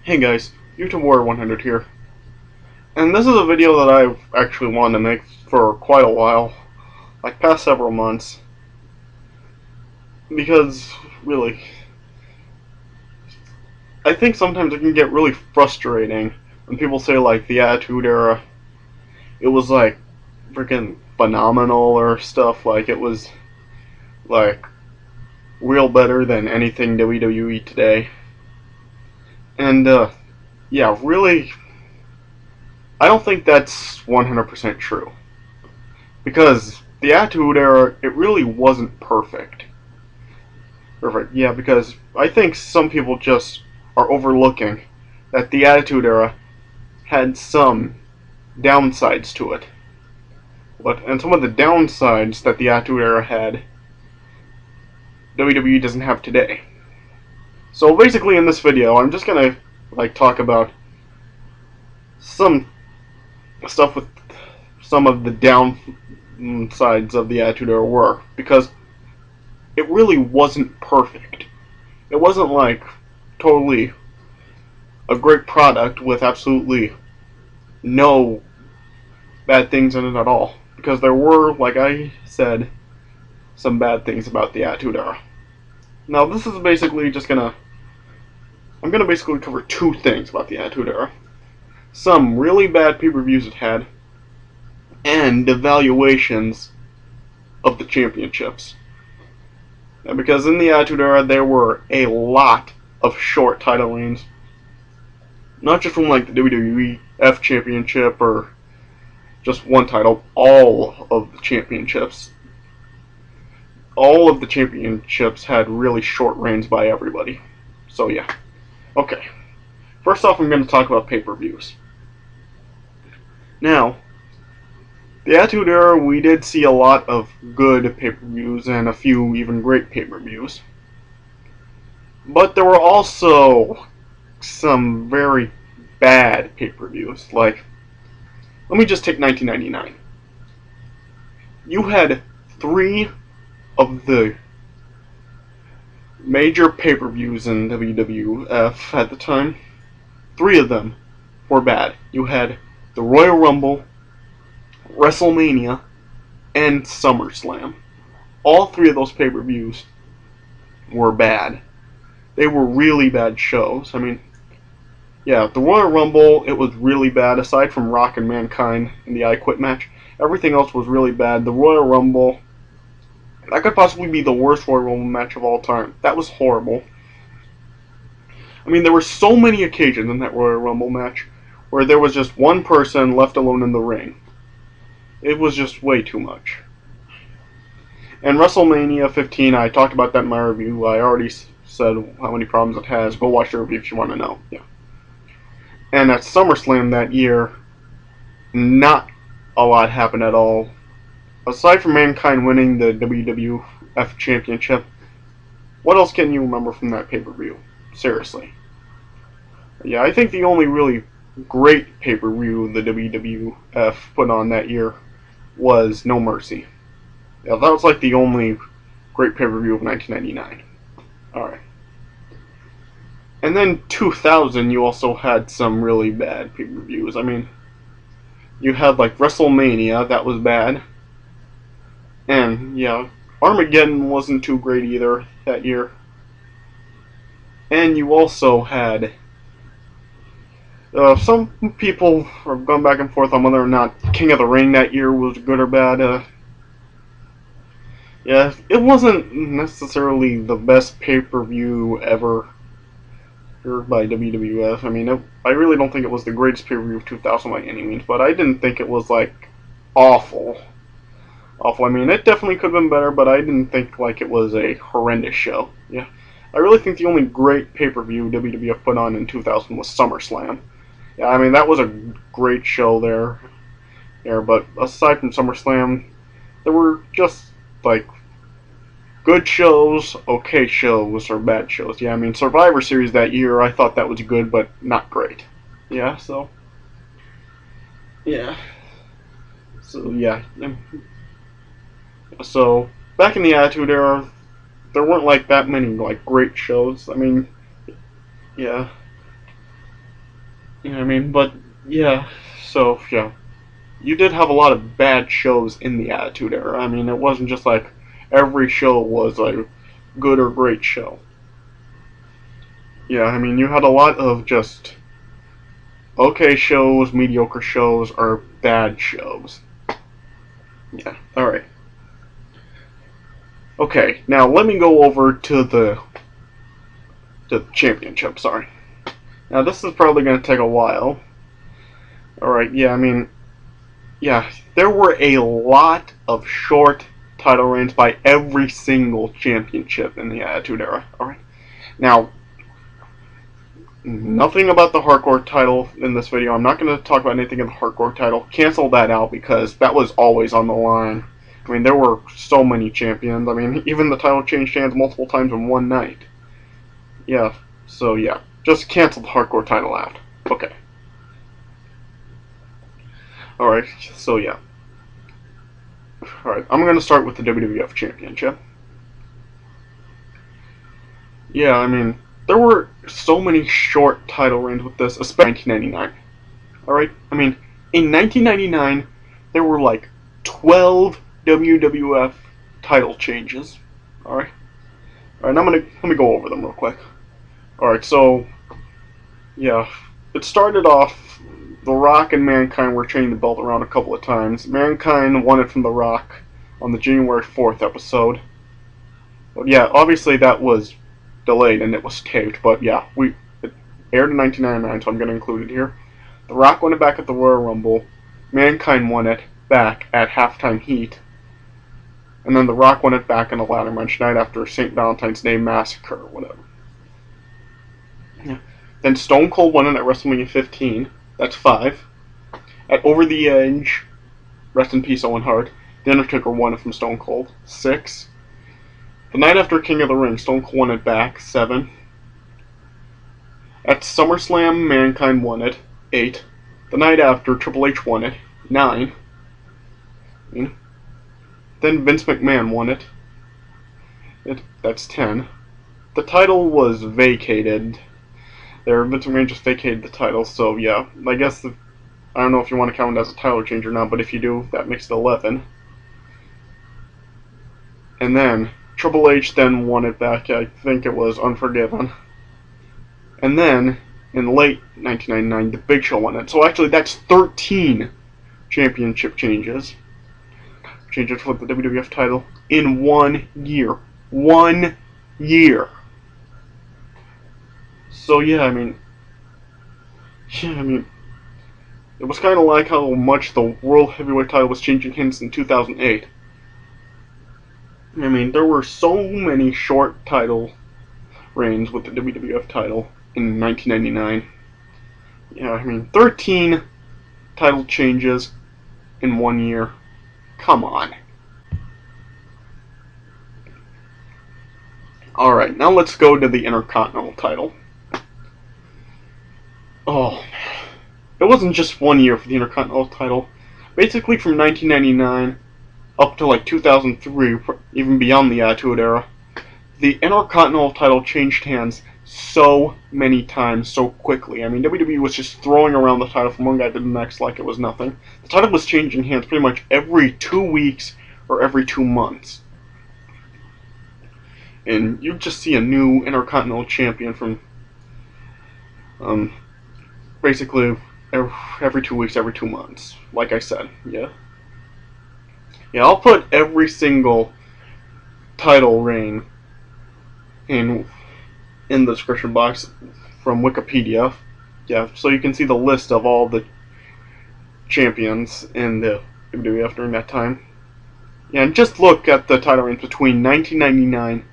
Hey guys, YouTube Warrior 100 here, and this is a video that I've actually wanted to make for quite a while, like past several months, because really, I think sometimes it can get really frustrating when people say like the Attitude Era, it was like freaking phenomenal or stuff, like it was like real better than anything WWE today, and yeah, really, I don't think that's 100% true. Because the Attitude Era, it really wasn't perfect. Yeah, because I think some people just are overlooking that the Attitude Era had some downsides to it. And some of the downsides that the Attitude Era had, WWE doesn't have today. So basically in this video, I'm just gonna talk about some stuff with some of the downsides of the Attitude Era were, because it really wasn't perfect. It wasn't like totally a great product with absolutely no bad things in it at all. Because there were, like I said, some bad things about the Attitude Era. Now this is basically I'm gonna basically cover two things about the Attitude Era. Some really bad pay-per-views it had, and devaluations of the championships. And because in the Attitude Era there were a lot of short title reigns. Not just from like the WWF Championship or just one title, all of the championships. All of the championships had really short reigns by everybody. So yeah. Okay. First off, I'm going to talk about pay-per-views. Now, the Attitude Era, we did see a lot of good pay-per-views and a few even great pay-per-views. But there were also some very bad pay-per-views. Like, let me just take 1999. You had three of the major pay-per-views in WWF at the time. Three of them were bad. You had the Royal Rumble, WrestleMania, and SummerSlam. All three of those pay-per-views were bad. They were really bad shows. I mean, yeah, the Royal Rumble, it was really bad. Aside from Rock and Mankind in the I Quit match, everything else was really bad. The Royal Rumble, that could possibly be the worst Royal Rumble match of all time. That was horrible. I mean, there were so many occasions in that Royal Rumble match where there was just one person left alone in the ring. It was just way too much. And WrestleMania 15, I talked about that in my review. I already said how many problems it has. Go watch the review if you want to know. Yeah. And at SummerSlam that year, not a lot happened at all. Aside from Mankind winning the WWF Championship, what else can you remember from that pay-per-view? Seriously. Yeah, I think the only really great pay-per-view the WWF put on that year was No Mercy. Yeah, that was like the only great pay-per-view of 1999. Alright. And then 2000, you also had some really bad pay-per-views. I mean, you had like WrestleMania, that was bad. And yeah, Armageddon wasn't too great either that year. And you also had some people have gone back and forth on whether or not King of the Ring that year was good or bad. Yeah, it wasn't necessarily the best pay-per-view ever by WWF. I mean, I really don't think it was the greatest pay-per-view of 2000 by any means, but I didn't think it was like awful. I mean, it definitely could have been better, but I didn't think like it was a horrendous show. Yeah, I really think the only great pay-per-view WWF put on in 2000 was SummerSlam. Yeah, I mean that was a great show there. But aside from SummerSlam, there were just like good shows, okay shows, or bad shows. Yeah, I mean Survivor Series that year, I thought that was good, but not great. Yeah, so yeah, so yeah. So back in the Attitude Era, there weren't like that many like great shows. I mean, yeah. You know what I mean? But yeah, so yeah, you did have a lot of bad shows in the Attitude Era. I mean, it wasn't just like every show was a good or great show. Yeah, I mean, you had a lot of just okay shows, mediocre shows, or bad shows. Yeah, alright. Okay, now let me go over to the championship, sorry. Now this is probably going to take a while. Alright, yeah, I mean, yeah, there were a lot of short title reigns by every single championship in the Attitude Era. Alright, now, nothing about the Hardcore title in this video. I'm not going to talk about anything in the Hardcore title. Cancel that out because that was always on the line. I mean, there were so many champions. I mean, even the title changed hands multiple times in one night. Yeah, so yeah. Just cancel the Hardcore title out. Okay. Alright, so yeah. Alright, I'm going to start with the WWF Championship. Yeah, I mean, there were so many short title reigns with this, especially in 1999. Alright? I mean, in 1999, there were like 12 WWF title changes. Alright? Alright, let me go over them real quick. Alright, so, yeah, it started off, The Rock and Mankind were changing the belt around a couple of times. Mankind won it from The Rock on the January 4th episode. But yeah, obviously that was delayed and it was taped, but yeah, it aired in 1999, so I'm going to include it here. The Rock won it back at the Royal Rumble. Mankind won it back at Halftime Heat. And then The Rock won it back in a ladder match night after St. Valentine's Day Massacre or whatever. Yeah. Then Stone Cold won it at WrestleMania 15. That's 5. At Over the Edge, rest in peace Owen Hart, The Undertaker won it from Stone Cold. 6. The night after King of the Ring, Stone Cold won it back. 7. At SummerSlam, Mankind won it. 8. The night after, Triple H won it. 9. Then Vince McMahon won it. That's 10. The title was vacated. Vince McMahon just vacated the title, so yeah, I guess I don't know if you want to count it as a title change or not, but if you do, that makes it 11. And then Triple H then won it back. I think it was Unforgiven. And then in late 1999, The Big Show won it. So actually, that's 13 championship changes. Changes for the WWF title in 1 year. 1 year. So yeah, I mean, it was kind of like how much the World Heavyweight title was changing hands in 2008. I mean, there were so many short title reigns with the WWF title in 1999. Yeah, I mean, 13 title changes in 1 year. Come on. Alright, now let's go to the Intercontinental title. Oh, it wasn't just 1 year for the Intercontinental title. Basically from 1999 up to like 2003, even beyond the Attitude Era, the Intercontinental title changed hands so many times so quickly. I mean, WWE was just throwing around the title from one guy to the next like it was nothing. The title was changing hands pretty much every 2 weeks or every 2 months. And you just see a new Intercontinental champion from basically every 2 weeks, every 2 months. Like I said, yeah. Yeah, I'll put every single title reign in the description box from Wikipedia. Yeah, so you can see the list of all the champions in the WWF during that time. Yeah, and just look at the title reigns between 1999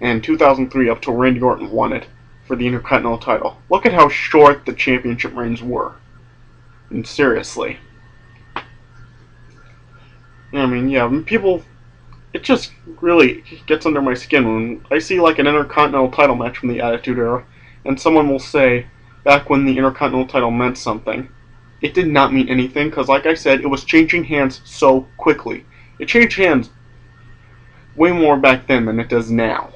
and 2003 up till Randy Orton won it for the Intercontinental title. Look at how short the championship reigns were. And seriously. I mean, yeah, people, it just really gets under my skin when I see like an Intercontinental title match from the Attitude Era, and someone will say, back when the Intercontinental title meant something. It did not mean anything, because like I said, it was changing hands so quickly. It changed hands way more back then than it does now.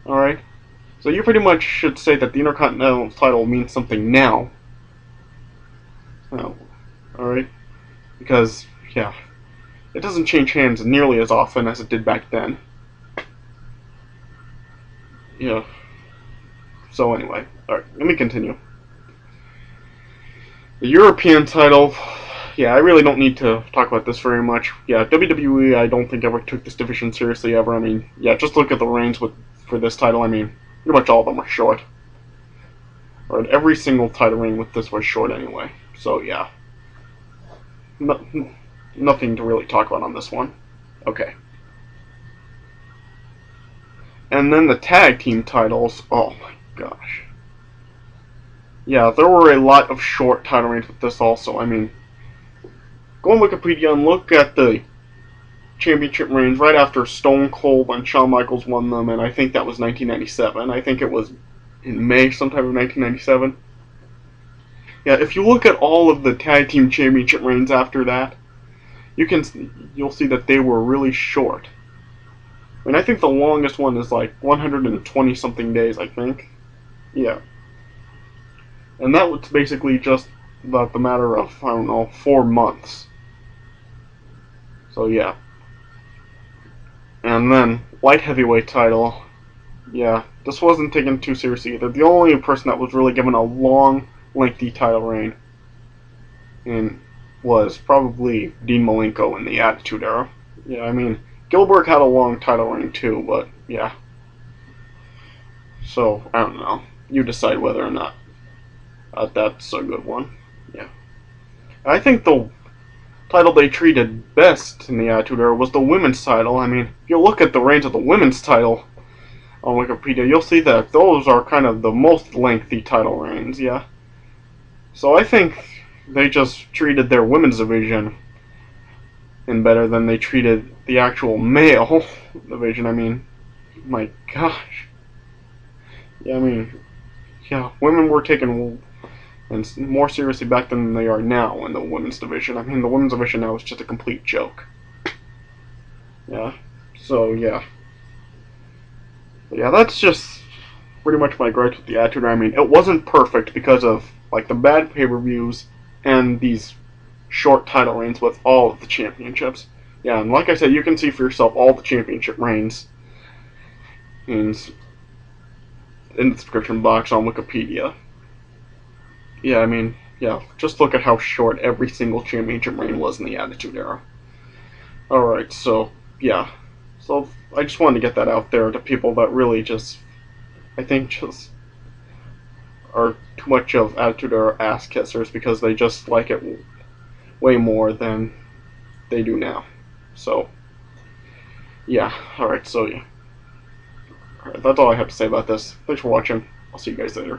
Alright? So you pretty much should say that the Intercontinental title means something now, Oh, alright? Because, yeah, it doesn't change hands nearly as often as it did back then. Yeah. So anyway, alright, let me continue. The European title, yeah, I really don't need to talk about this very much. Yeah, WWE, I don't think ever took this division seriously ever. I mean, yeah, just look at the reigns for this title. I mean, pretty much all of them were short. Or every single title reign with this was short anyway. So yeah, no, nothing to really talk about on this one. Okay. And then the tag team titles, oh my gosh. Yeah, there were a lot of short title reigns with this also. I mean, go on Wikipedia and look at the championship reigns right after Stone Cold and Shawn Michaels won them, and I think that was 1997. I think it was in May sometime of 1997. Yeah, if you look at all of the tag team championship reigns after that, you'll see that they were really short. I mean, I think the longest one is like 120 something days, I think. Yeah. And that was basically just about the matter of, I don't know, 4 months. So yeah. And then, light heavyweight title. Yeah, this wasn't taken too seriously either. The only person that was really given a long, lengthy title reign was probably Dean Malenko in the Attitude Era. Yeah, I mean, Gillberg had a long title reign too, but yeah. So, I don't know. You decide whether or not that's a good one. Yeah. I think the title they treated best in the Attitude Era was the women's title. I mean, if you look at the reigns of the women's title on Wikipedia, you'll see that those are kind of the most lengthy title reigns, yeah. So I think they just treated their women's division in better than they treated the actual male division. I mean, my gosh. Yeah, I mean, yeah, women were taken and more seriously back than they are now in the women's division. I mean, the women's division now is just a complete joke. Yeah. So yeah. But yeah, that's just pretty much my gripes with the Attitude. I mean, it wasn't perfect because of like the bad pay-per-views and these short title reigns with all of the championships. Yeah, and like I said, you can see for yourself all the championship reigns in the description box on Wikipedia. Yeah, I mean, yeah, just look at how short every single championship reign was in the Attitude Era. Alright, so, yeah. So, I just wanted to get that out there to people that really just, I think, just are too much of Attitude Era ass kissers because they just like it way more than they do now. So, yeah, alright, so yeah. Alright, that's all I have to say about this. Thanks for watching. I'll see you guys later.